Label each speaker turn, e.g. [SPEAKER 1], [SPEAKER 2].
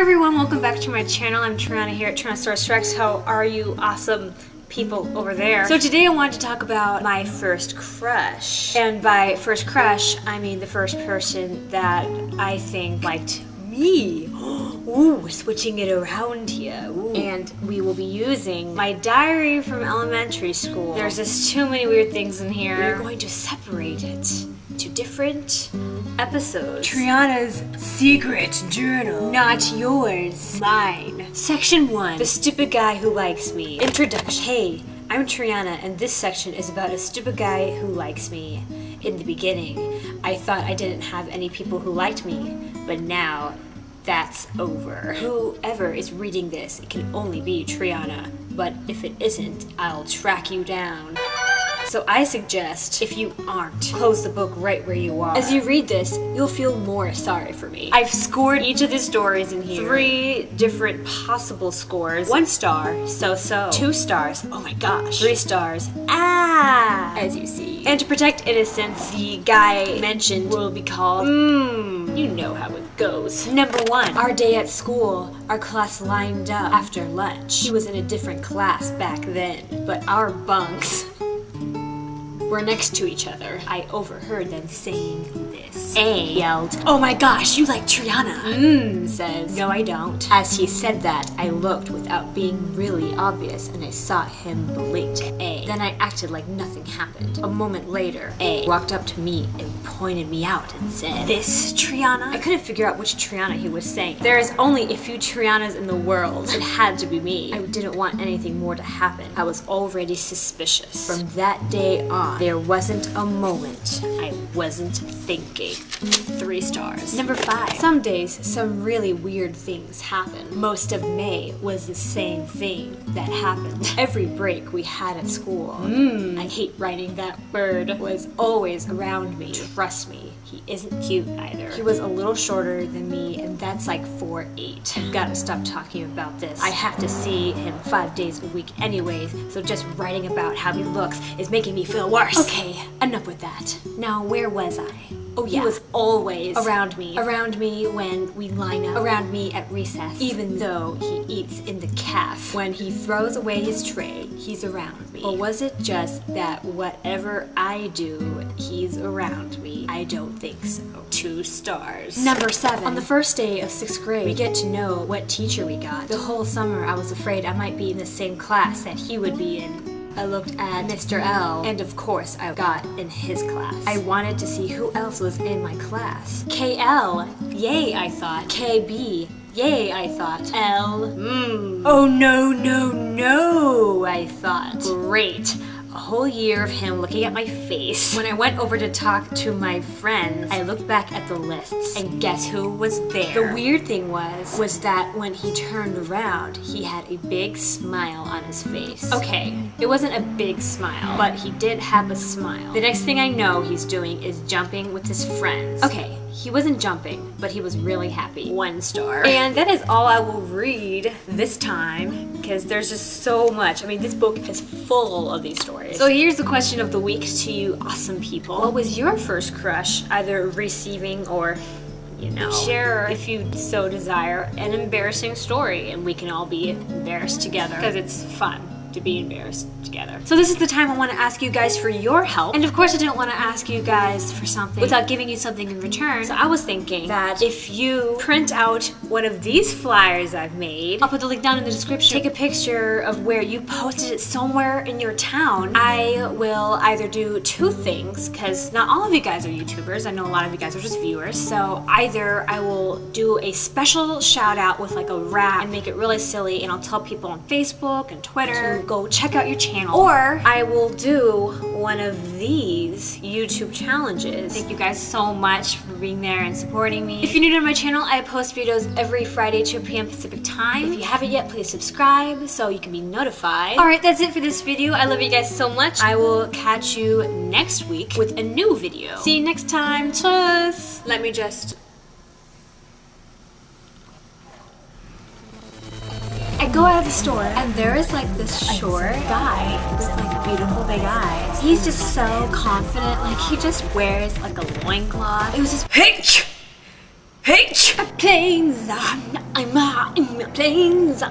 [SPEAKER 1] everyone, welcome back to my channel. I'm Triana here at Tyrannosaurus Rex. How are you awesome people over there? So today I wanted to talk about my first crush. And by first crush, I mean the first person that I think liked me. Ooh, switching it around here. Ooh. And we will be using my diary from elementary school. There's just too many weird things in here. We're going to separate it to different episodes. Triana's secret journal. Not yours. Mine. Section 1. The stupid guy who likes me. Introduction. Hey, I'm Triana, and this section is about a stupid guy who likes me. In the beginning, I thought I didn't have any people who liked me, but now that's over. Whoever is reading this, it can only be Triana, but if it isn't, I'll track you down. So I suggest, if you aren't, close the book right where you are. As you read this, you'll feel more sorry for me. I've scored each of the stories in here. 3 different possible scores. 1 star, so-so. 2 stars, oh my gosh. 3 stars, as you see. And to protect innocence, the guy mentioned will be called, you know how it goes. Number 1, our day at school. Our class lined up after lunch. He was in a different class back then, but our bunks were next to each other. I overheard them saying this. A yelled, "Oh my gosh, you like Triana." Says, "No, I don't." As he said that, I looked without being really obvious, and I saw him blink to A. Then I acted like nothing happened. A moment later, A walked up to me and pointed me out and said, "This Triana?" I couldn't figure out which Triana he was saying. There is only a few Trianas in the world. It had to be me. I didn't want anything more to happen. I was already suspicious. From that day on, there wasn't a moment I wasn't thinking. 3 stars. Number 5. Some days, some really weird things happen. Most of May was the same thing that happened. Every break we had at school. I hate writing that word. Was always around me. Trust me, he isn't cute either. He was a little shorter than me, and that's like 4'8". I've gotta stop talking about this. I have to see him 5 days a week anyways, so just writing about how he looks is making me feel worse. Okay, enough with that. Now, where was I? Oh yeah, he was always around me. Around me when we line up. Around me at recess. Even though he eats in the caf. When he throws away his tray, he's around me. Or was it just that whatever I do, he's around me? I don't think so. 2 stars. Number 7. On the first day of 6th grade, we get to know what teacher we got. The whole summer I was afraid I might be in the same class that he would be in. I looked at Mr. L, and of course I got in his class. I wanted to see who else was in my class. KL, yay, I thought. KB, yay, I thought. L, oh no, no, no, I thought. Great. A whole year of him looking at my face. When I went over to talk to my friends, I looked back at the lists, and guess who was there? The weird thing was that when he turned around, he had a big smile on his face. Okay, it wasn't a big smile, but he did have a smile. The next thing I know he's doing is jumping with his friends. Okay, he wasn't jumping, but he was really happy. 1 star. And that is all I will read this time, because there's just so much. I mean, this book is full of these stories. So here's the question of the week to you awesome people. What was your first crush, either receiving or, you know, share, if you so desire, an embarrassing story, and we can all be embarrassed together, because it's fun to be embarrassed together. So this is the time I want to ask you guys for your help. And of course I didn't want to ask you guys for something without giving you something in return. So I was thinking that if you print out one of these flyers I've made, I'll put the link down in the description, take a picture of where you posted it somewhere in your town. I will either do 2 things, because not all of you guys are YouTubers. I know a lot of you guys are just viewers. So either I will do a special shout out with like a rap and make it really silly, and I'll tell people on Facebook and Twitter to go check out your channel. Or I will do one of these YouTube challenges. Thank you guys so much for being there and supporting me. If you're new to my channel, I post videos every Friday, 2 p.m. Pacific time. If you haven't yet, please subscribe so you can be notified. Alright, that's it for this video. I love you guys so much. I will catch you next week with a new video. See you next time. Tschüss! Let me just... I go out of the store and there is like this short guy with like beautiful big eyes. He's just so confident, like he just wears like a loincloth. It was just, hey, I'm airplanes.